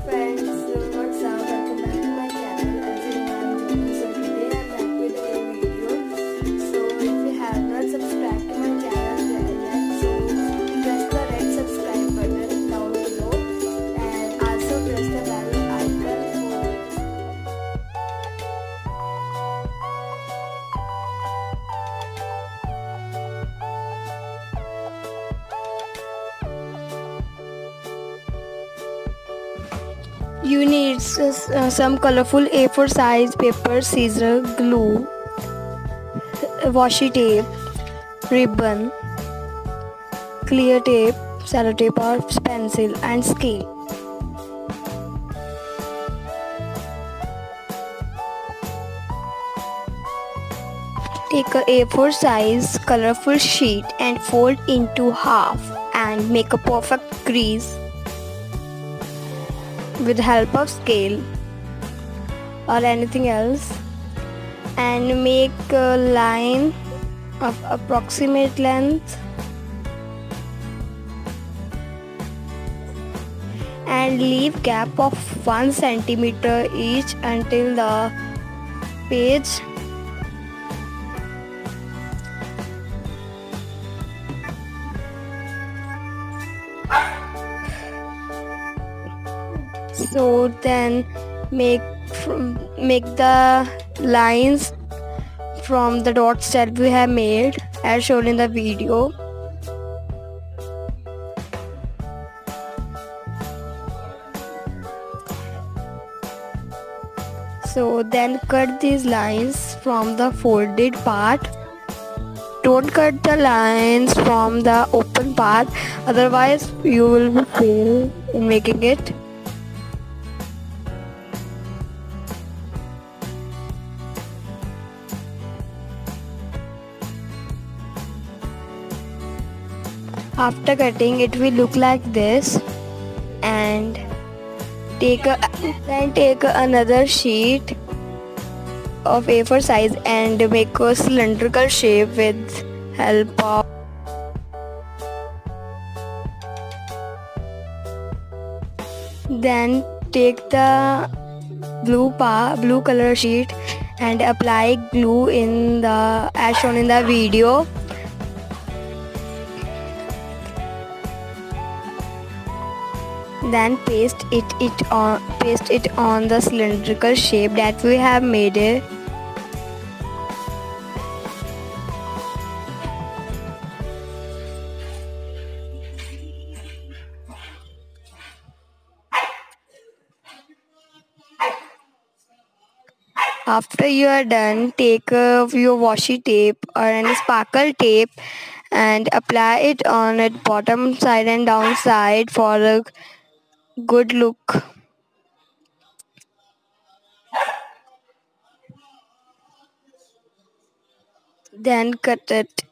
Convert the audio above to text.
Friends, what's up? Welcome back to my channel. As you know, I'm Jyoti. So today I'm back with a new video. So if you have not subscribed to my channel yet, so press the red subscribe button down below and also press the bell icon You need some colorful A4 size paper, scissor, glue, washi tape, ribbon, clear tape, sellotape or pencil and scale. Take a A4 size colorful sheet and fold into half and make a perfect crease with the help of scale or anything else, and make a line of approximate length and leave gap of 1 centimeter each until the page so then make the lines from the dots that we have made as shown in the video. So then cut these lines from the folded part. Don't cut the lines from the open part, otherwise you will fail in making it. After cutting, it will look like this, and take another sheet of A4 size and make a cylindrical shape with help of then take the blue color sheet and apply glue in the as shown in the video. Then paste it on the cylindrical shape that we have made it. After you are done, take your washi tape or any sparkle tape and apply it on its bottom side and down side for a good look. Then cut it.